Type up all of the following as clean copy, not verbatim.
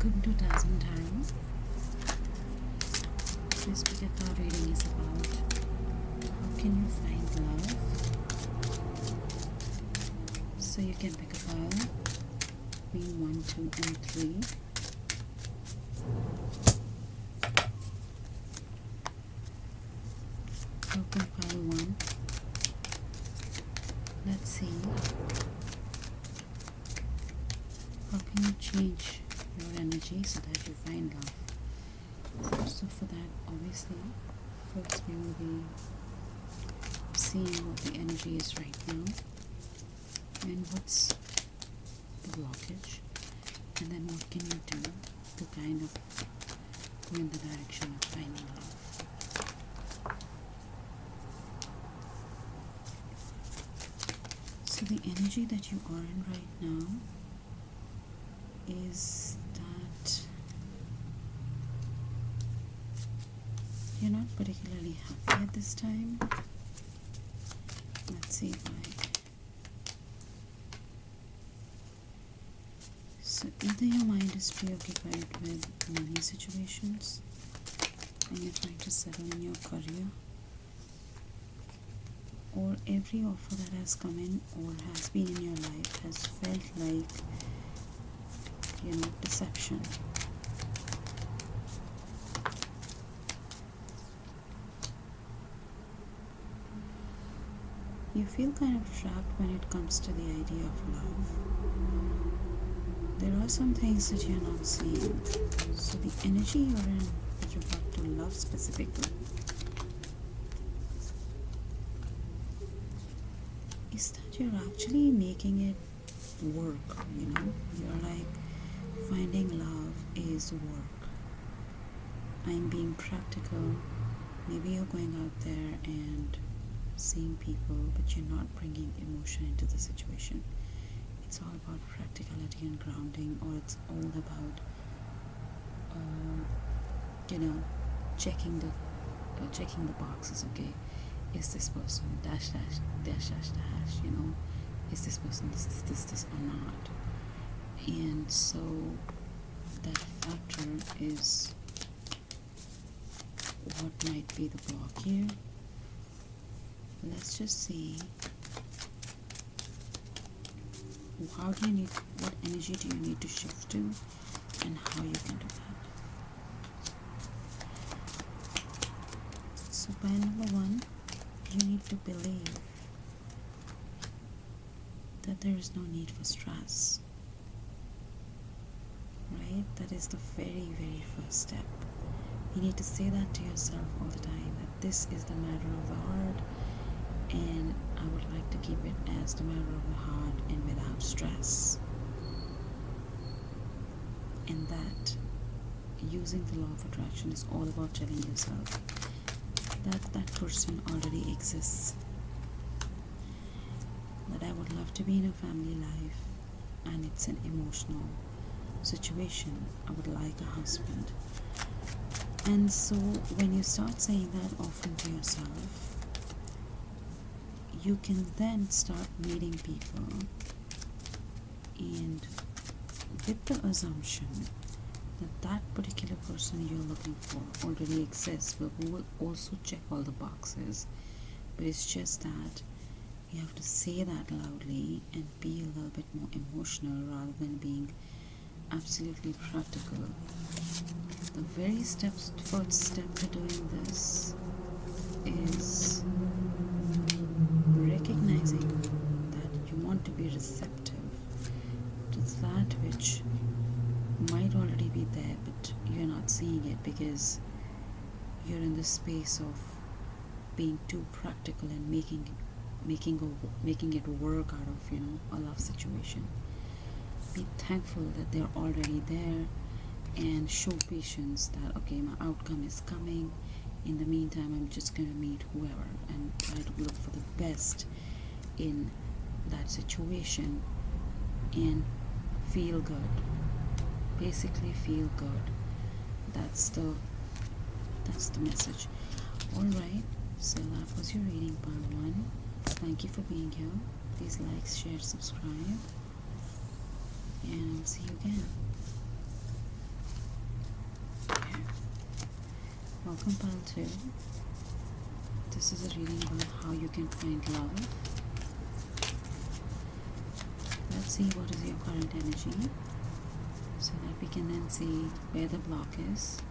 Welcome to Thousand Tarot. This particular reading is about how can you find love. So you can pick a pile between 1, 2, and 3. Open pile 1. Let's see. How can you change your energy so that you find love? So for that, obviously, first we will be seeing what the energy is right now and what's the blockage, and then what can you do to kind of go in the direction of finding love. So the energy that you are in right now is that you're not particularly happy at this time. Let's see why. So either your mind is preoccupied with money situations and you're trying to settle in your career, or every offer that has come in or has been in your life has felt like, deception. You feel kind of trapped when it comes to the idea of love. There are some things that you're not seeing. So the energy you're in with regard to love specifically is that you're actually making it work, You're like, finding love is work. I'm being practical. Maybe you're going out there and seeing people, but you're not bringing emotion into the situation. It's all about practicality and grounding, or it's all about, checking the boxes. Okay, is this person dash dash dash dash dash? Is this person this or not? And so that factor is what might be the block here. Let's just see, what energy do you need to shift to, and how you can do that. So by number 1, you need to believe that there is no need for stress, right? That is the very, very first step. You need to say that to yourself all the time, that this is the matter of the heart, and I would like to keep it as the matter of the heart and without stress. And that using the law of attraction is all about telling yourself that that person already exists, that I would love to be in a family life and it's an emotional situation. I would like a husband. And so when you start saying that often to yourself, you can then start meeting people, and with the assumption that that particular person you're looking for already exists, but who will also check all the boxes. But it's just that you have to say that loudly and be a little bit more emotional rather than being absolutely practical. The very first step to doing this is recognizing that you want to be receptive to that which might already be there, but you're not seeing it because you're in the space of being too practical and making it work out of a love situation. Be thankful that they're already there, and show patience that okay, my outcome is coming. In the meantime, I'm just going to meet whoever and try to look for the best in that situation and feel good. Basically feel good. That's the message. Alright, so that was your reading, part 1. Thank you for being here. Please like, share, subscribe, and I'll see you again. Welcome, pile 2. This is a reading about how you can find love. Let's see what is your current energy so that we can then see where the block is.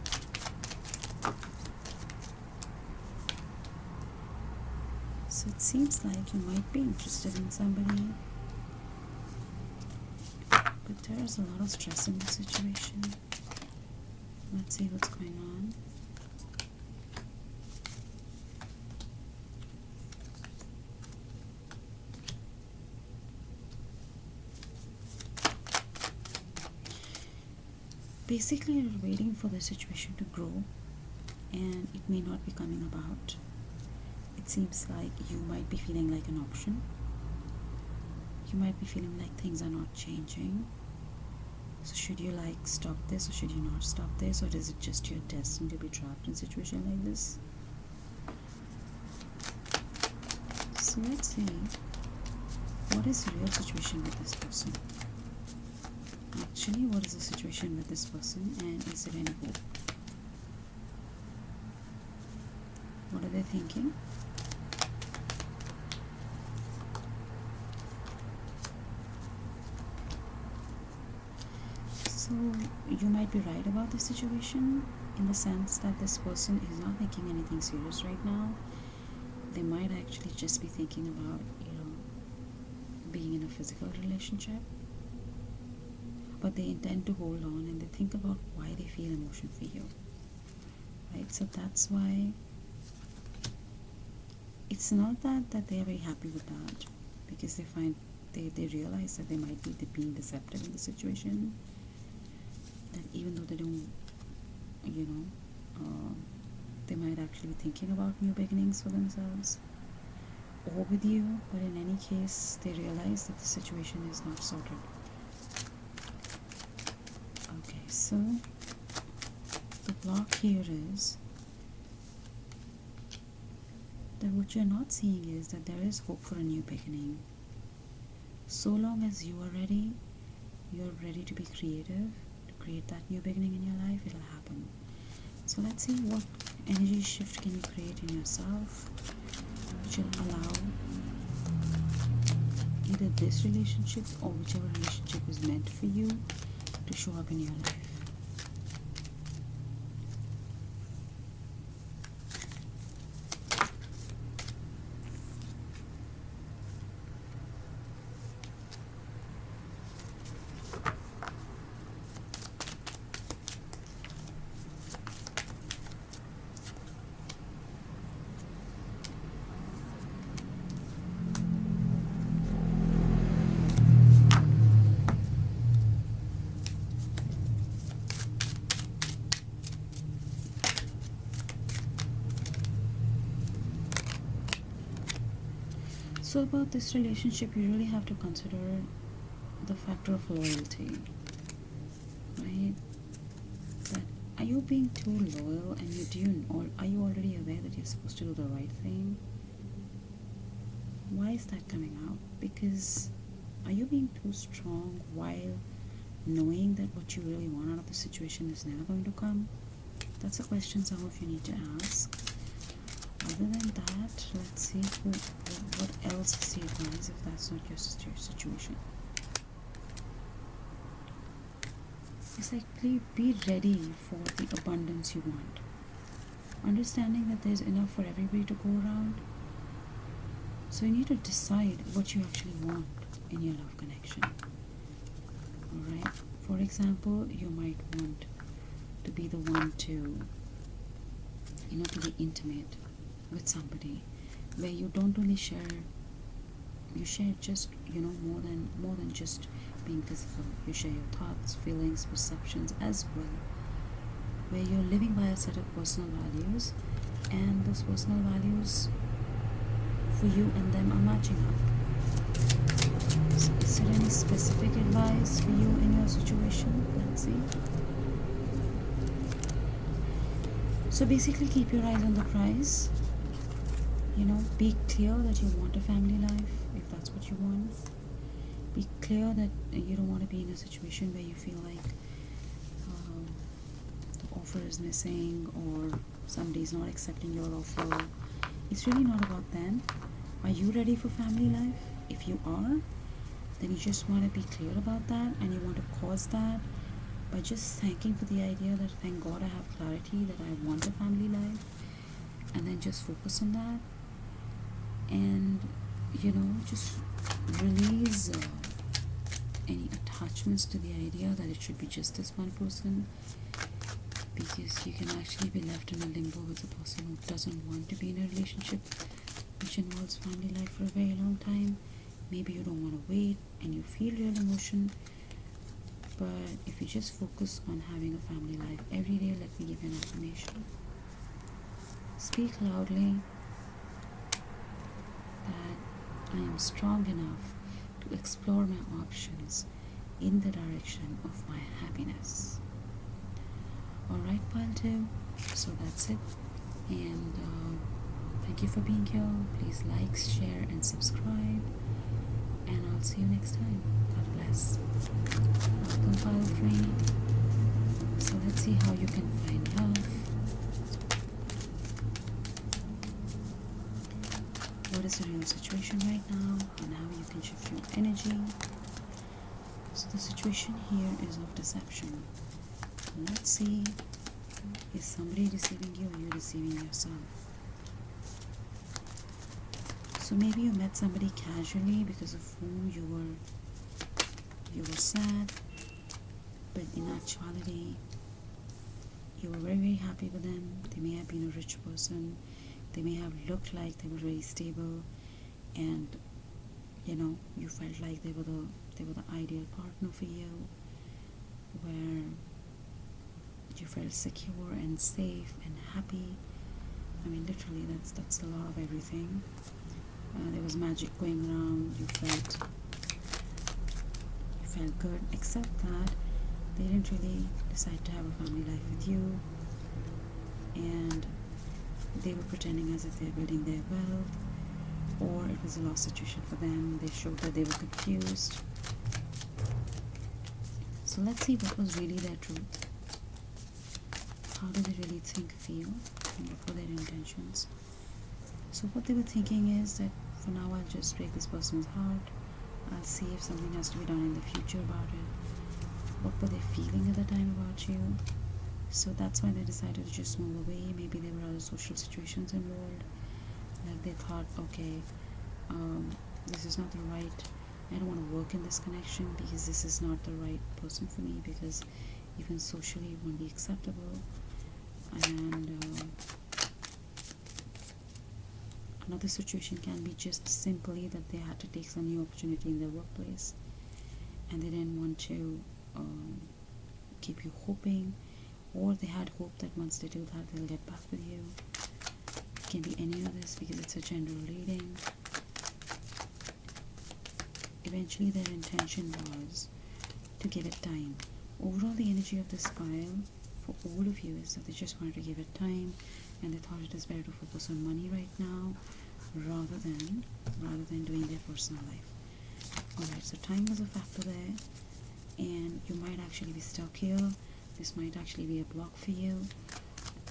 So it seems like you might be interested in somebody, but there is a lot of stress in the situation. Let's see what's going on. Basically, you're waiting for the situation to grow, and it may not be coming about. It seems like you might be feeling like an option. You might be feeling like things are not changing. So should you stop this, or should you not stop this, or is it just your destiny to be trapped in a situation like this? So let's see, what is the real situation with this person? Actually, what is the situation with this person, and is there any hope? What are they thinking? So you might be right about the situation, in the sense that this person is not thinking anything serious right now. They might actually just be thinking about, being in a physical relationship, but they intend to hold on, and they think about why they feel emotion for you, right? So that's why it's not that they are very happy with that, because they realize that they might be being deceptive in the situation, that even though they don't, they might actually be thinking about new beginnings for themselves or with you, but in any case, they realize that the situation is not sorted. Okay, so the block here is that what you're not seeing is that there is hope for a new beginning. So long as you're ready to be creative, to create that new beginning in your life, it'll happen. So let's see what energy shift can you create in yourself, which will allow either this relationship or whichever relationship is meant for you to show up in your life. So about this relationship, you really have to consider the factor of loyalty, right? That are you being too loyal, and or are you already aware that you're supposed to do the right thing? Why is that coming out? Because are you being too strong while knowing that what you really want out of the situation is never going to come? That's a question some of you need to ask. Other than that, let's see what else is the advice if that's not your situation. It's like, please be ready for the abundance you want. Understanding that there's enough for everybody to go around. So you need to decide what you actually want in your love connection. Alright? For example, you might want to be the one to be intimate with somebody, where you don't only share, you share just more than just being physical. You share your thoughts, feelings, perceptions as well, where you're living by a set of personal values, and those personal values for you and them are matching up. So is there any specific advice for you in your situation? Let's see. So basically, keep your eyes on the prize. Be clear that you want a family life, if that's what you want. Be clear that you don't want to be in a situation where you feel like the offer is missing, or somebody's not accepting your offer. It's really not about them. Are you ready for family life? If you are, then you just want to be clear about that, and you want to cause that by just thanking for the idea that thank God I have clarity that I want a family life, and then just focus on that, and just release any attachments to the idea that it should be just this one person, because you can actually be left in a limbo with a person who doesn't want to be in a relationship which involves family life for a very long time. Maybe you don't want to wait and you feel real emotion, but if you just focus on having a family life every day, let me give you an affirmation. Speak loudly that I am strong enough to explore my options in the direction of my happiness. Alright, pile 2. So that's it. And thank you for being here. Please like, share, and subscribe. And I'll see you next time. God bless. Welcome, pile 3. So let's see how you can find love. What is the real situation right now, and how you can shift your energy. So the situation here is of deception. Let's see, is somebody deceiving you or you deceiving yourself? So maybe you met somebody casually because of whom you were sad, but in actuality you were very, very happy with them. They may have been a rich person, they may have looked like they were very stable, and you felt like they were the ideal partner for you, where you felt secure and safe and happy. I mean, literally, that's a lot of everything. There was magic going around. You felt good, except that they didn't really decide to have a family life with you, and they were pretending as if they're building their wealth, or it was a lost situation for them. They showed that they were confused. So let's see what was really their truth. How did they really think, feel, and what were their intentions? So what they were thinking is that for now I'll just break this person's heart. I'll see if something has to be done in the future about it. What were they feeling at the time about you? So that's why they decided to just move away. Maybe there were other social situations involved. Like they thought, okay, this is not the right, I don't want to work in this connection because this is not the right person for me, because even socially it won't be acceptable. And another situation can be just simply that they had to take some new opportunity in their workplace, and they didn't want to keep you hoping, or they had hope that once they do that they'll get back with you. It can be any of this because it's a general reading. Eventually their intention was to give it time. Overall, the energy of this pile for all of you is that they just wanted to give it time, and they thought it is better to focus on money right now rather than doing their personal life. Alright, so time was a factor there, and you might actually be stuck here. This might actually be a block for you,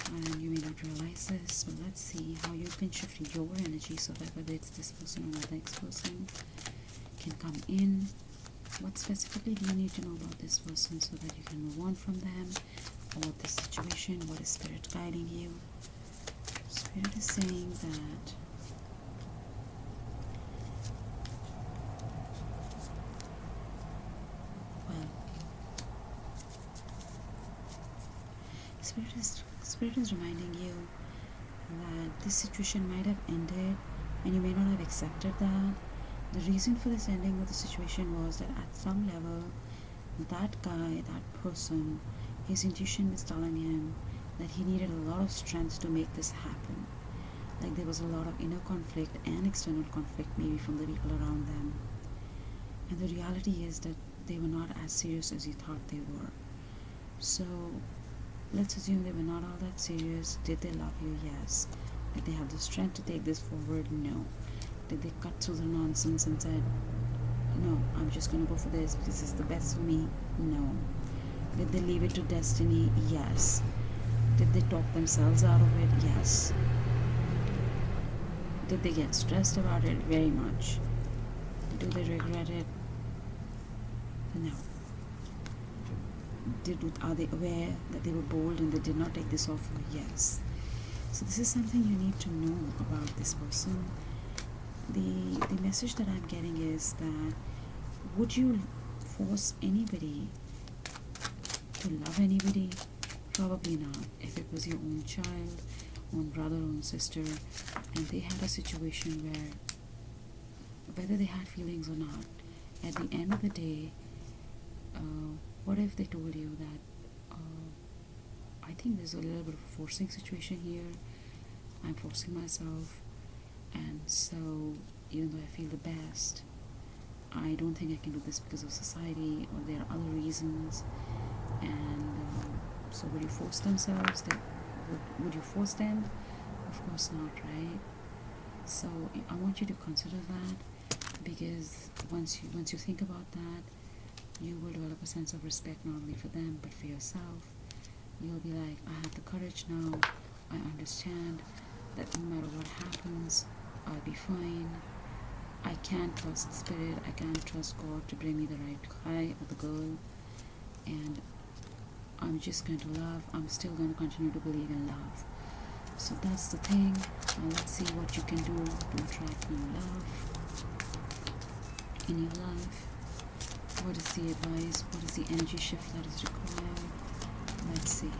and you may not realize this. So let's see how you can shift your energy so that whether it's this person or the next person can come in. What specifically do you need to know about this person so that you can move on from them, or this situation? What is Spirit guiding you? Spirit is saying that Spirit is reminding you that this situation might have ended and you may not have accepted that. The reason for this ending of the situation was that at some level, that guy, that person, his intuition was telling him that he needed a lot of strength to make this happen. Like there was a lot of inner conflict and external conflict, maybe from the people around them. And the reality is that they were not as serious as he thought they were. So let's assume they were not all that serious. Did they love you? Yes. Did they have the strength to take this forward? No. Did they cut through the nonsense and said, no, I'm just going to go for this because it's the best for me? No. Did they leave it to destiny? Yes. Did they talk themselves out of it? Yes. Did they get stressed about it? Very much. Do they regret it? No. Are they aware that they were bold and they did not take this offer? Yes. So this is something you need to know about this person. The message that I'm getting is that would you force anybody to love anybody? Probably not. If it was your own child, own brother, own sister, and they had a situation where whether they had feelings or not, at the end of the day, what if they told you that I think there's a little bit of a forcing situation here, I'm forcing myself, and so even though I feel the best, I don't think I can do this because of society or there are other reasons, and so would you force themselves? Would you force them? Of course not, right? So I want you to consider that, because once you think about that, you will develop a sense of respect not only for them but for yourself. You'll be like, I have the courage now. I understand that no matter what happens, I'll be fine. I can trust spirit. I can trust God to bring me the right guy or the girl, and I'm just going to love. I'm still going to continue to believe in love. So that's the thing. Now let's see what you can do to attract more love in your life. What is the advice? What is the energy shift that is required? Let's see.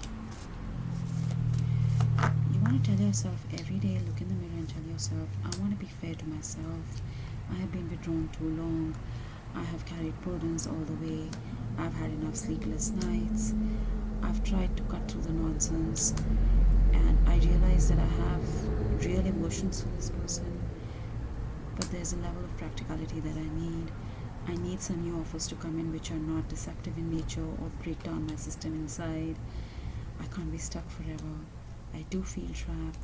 You want to tell yourself every day, look in the mirror and tell yourself, I want to be fair to myself. I have been withdrawn too long. I have carried burdens all the way. I've had enough sleepless nights. I've tried to cut through the nonsense, and I realize that I have real emotions for this person, but there's a level of practicality that I need. I need some new offers to come in which are not deceptive in nature or break down my system inside. I can't be stuck forever. I do feel trapped,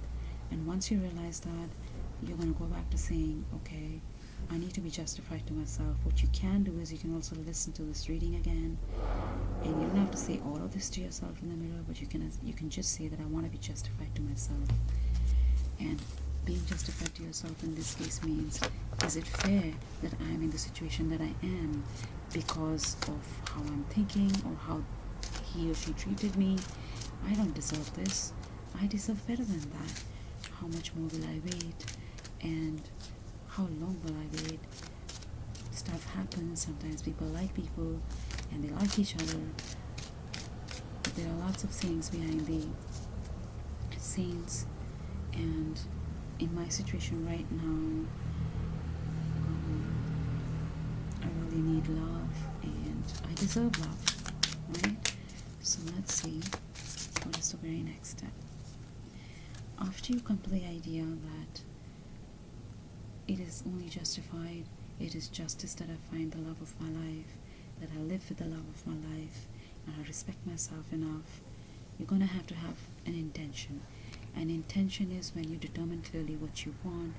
and once you realize that, you're going to go back to saying, okay, I need to be justified to myself. What you can do is you can also listen to this reading again, and you don't have to say all of this to yourself in the mirror, but you can just say that I want to be justified to myself. And being justified to yourself in this case means, is it fair that I am in the situation that I am because of how I'm thinking or how he or she treated me? I don't deserve this. I deserve better than that. How much more will I wait? And how long will I wait? Stuff happens. Sometimes people like people and they like each other. But there are lots of things behind the scenes, and in my situation right now, I really need love and I deserve love, right? So let's see what is the very next step. After you come to the idea that it is only justified, it is justice that I find the love of my life, that I live with the love of my life, and I respect myself enough, you're going to have an intention. An intention is when you determine clearly what you want,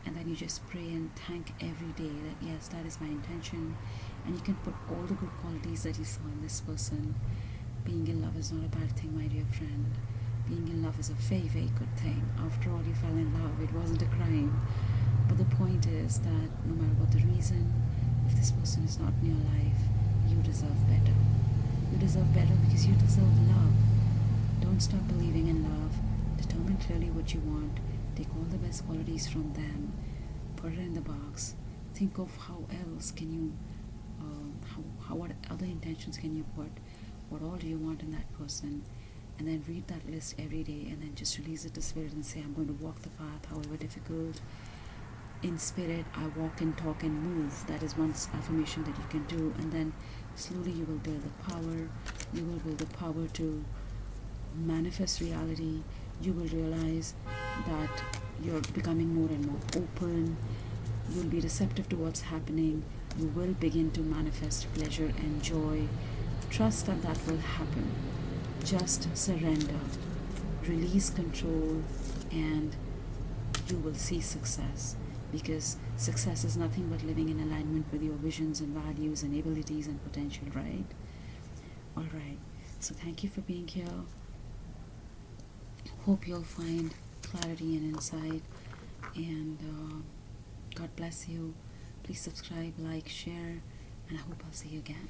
and then you just pray and thank every day that yes, that is my intention, and you can put all the good qualities that you saw in this person. Being in love is not a bad thing, my dear friend. Being in love is a very, very good thing. After all, you fell in love. It wasn't a crime. But the point is that no matter what the reason, if this person is not in your life, you deserve better. You deserve better because you deserve love. Don't stop believing in love. Determine clearly what you want. Take all the best qualities from them. Put it in the box. Think of how else can you, what other intentions can you put? What all do you want in that person? And then read that list every day, and then just release it to spirit and say, I'm going to walk the path, however difficult. In spirit, I walk and talk and move. That is one affirmation that you can do, and then slowly you will build the power. You will build the power to manifest reality. You will realize that you're becoming more and more open. You'll be receptive to what's happening. You will begin to manifest pleasure and joy. Trust that that will happen. Just surrender. Release control, and you will see success. Because success is nothing but living in alignment with your visions and values and abilities and potential, right? Alright, so thank you for being here. Hope you'll find clarity and insight. And God bless you. Please subscribe, like, share, and I hope I'll see you again.